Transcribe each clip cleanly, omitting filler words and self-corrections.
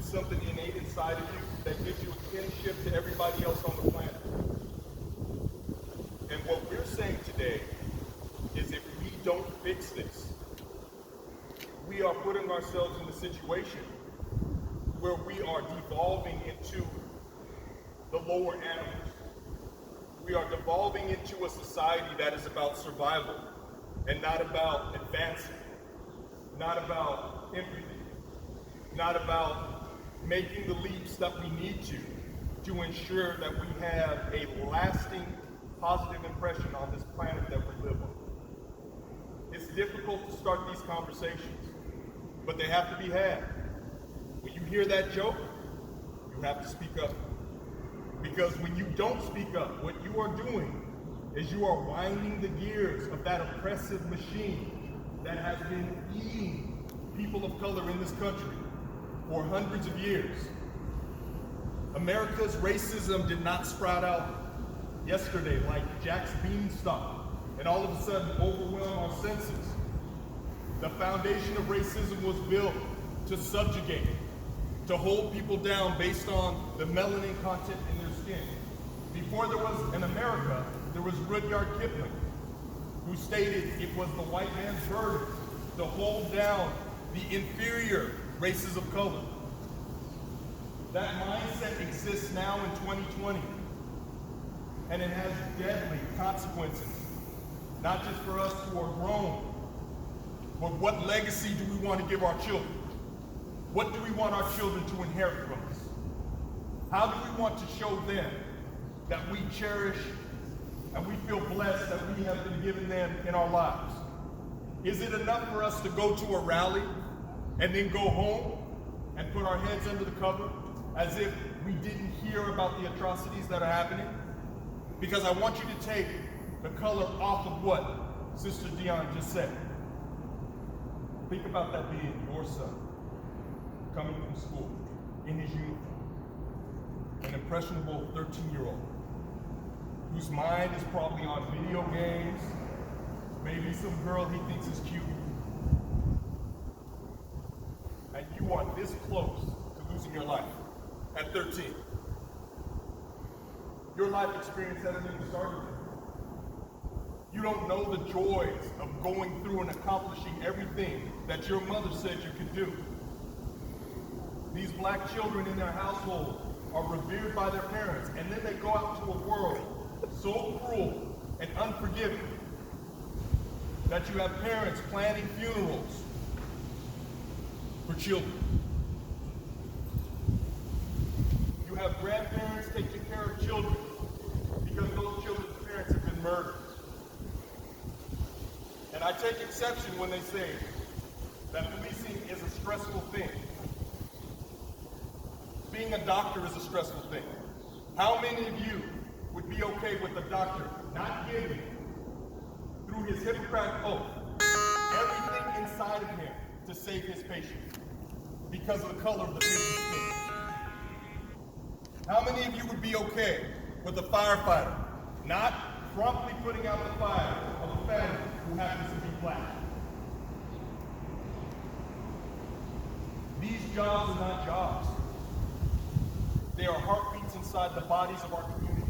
something innate inside of you that gives you a kinship to everybody else on the planet. And what we're saying today is if we don't fix this, we are putting ourselves in a situation where we are devolving into the lower animals. We are devolving into a society that is about survival and not about advancing, not about empathy, not about making the leaps that we need to ensure that we have a lasting positive impression on this planet that we live on. It's difficult to start these conversations, but they have to be had. When you hear that joke, you have to speak up. Because when you don't speak up, what you are doing is you are winding the gears of that oppressive machine that has been eating people of color in this country for hundreds of years. America's racism did not sprout out yesterday like Jack's beanstalk and all of a sudden overwhelm our senses. The foundation of racism was built to subjugate, to hold people down based on the melanin content in their skin. Before there was an America, there was Rudyard Kipling, who stated it was the white man's burden to hold down the inferior races of color. That mindset exists now in 2020, and it has deadly consequences, not just for us who are grown, but what legacy do we want to give our children? What do we want our children to inherit from us? How do we want to show them that we cherish and we feel blessed that we have been given them in our lives? Is it enough for us to go to a rally and then go home and put our heads under the cover as if we didn't hear about the atrocities that are happening? Because I want you to take the color off of what Sister Dion just said. Think about that being your son, coming from school in his uniform, an impressionable 13-year-old whose mind is probably on video games, maybe some girl he thinks is cute, and you are this close to losing your life at 13. Your life experience hasn't even started yet. You don't know the joys of going through and accomplishing everything that your mother said you could do. These black children in their household are revered by their parents, and then they go out into a world so cruel and unforgiving that you have parents planning funerals for children. You have grandparents taking care of children because those children's parents have been murdered. And I take exception when they say that policing is a stressful thing. Being a doctor is a stressful thing. How many of you would be okay with a doctor not giving, through his Hippocratic oath, everything inside of him to save his patient because of the color of the patient's skin? How many of you would be okay with a firefighter not promptly putting out the fire of a family who happens to be black? These jobs are not jobs. They are heartbeats inside the bodies of our communities.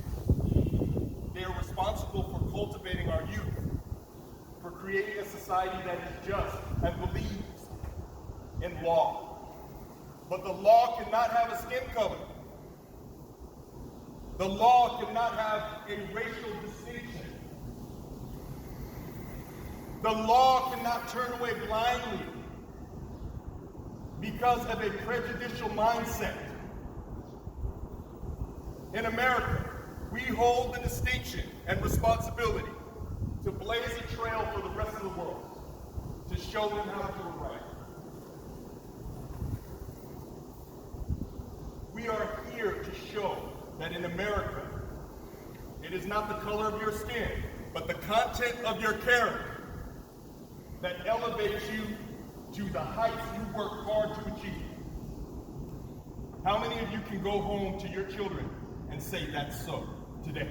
They are responsible for cultivating our youth, for creating a society that is just and believes in law. But the law cannot have a skin color. The law cannot have a racial distinction. The law cannot turn away blindly because of a prejudicial mindset. In America, we hold the distinction and responsibility to blaze a trail for the rest of the world, to show them how to do it right. We are here to show that in America, it is not the color of your skin, but the content of your character that elevates you to the heights you work hard to achieve. How many of you can go home to your children and say that's so today?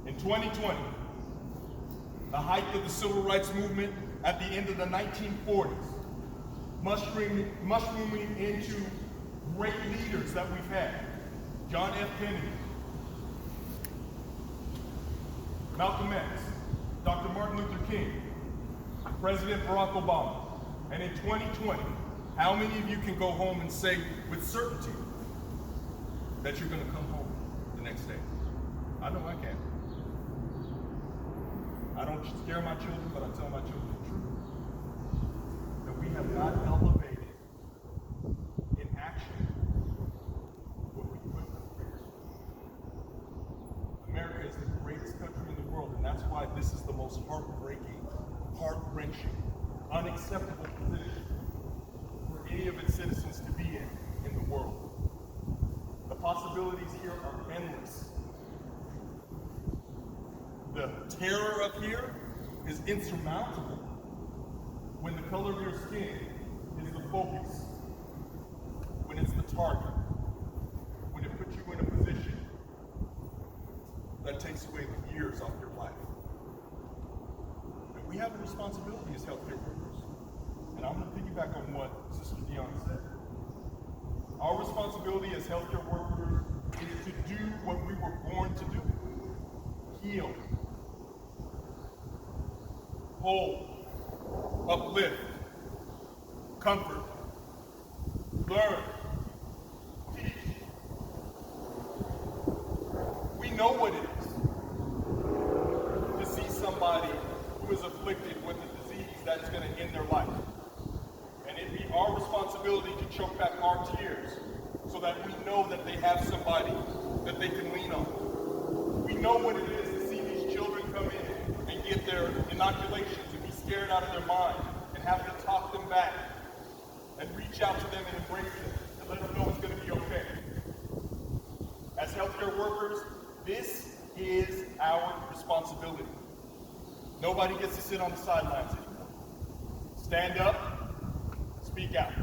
In 2020, the height of the civil rights movement at the end of the 1940s, mushrooming into great leaders that we've had. John F. Kennedy, Malcolm X, Dr. Martin Luther King, President Barack Obama. And in 2020, how many of you can go home and say with certainty that you're going to come home the next day? I know I can. I don't scare my children, but I tell my children the truth. That we have not elevated in action what we put in place. America is the greatest country in the world, and that's why this is the most heartbreaking, heart-wrenching, unacceptable position for any of its citizens to be in the world. The possibilities here are endless. The terror up here is insurmountable when the color of your skin is the focus, when it's the target, when it puts you in a position that takes away the years off your life. And we have a responsibility as healthcare workers. And I'm going to piggyback on what Sister Dion said. Our responsibility as healthcare workers is to do what we were born to do. Heal, hold, uplift, comfort, learn, teach. We know what it is to see somebody who is afflicted with a disease that's going to end their life. And it be our responsibility to choke back our tears so that we know that they have somebody that they can lean on. We know what it is to see these children come in and get their inoculations and be scared out of their mind and have to talk them back and reach out to them and embrace them and let them know it's going to be okay. As healthcare workers, this is our responsibility. Nobody gets to sit on the sidelines anymore. Stand up, speak out.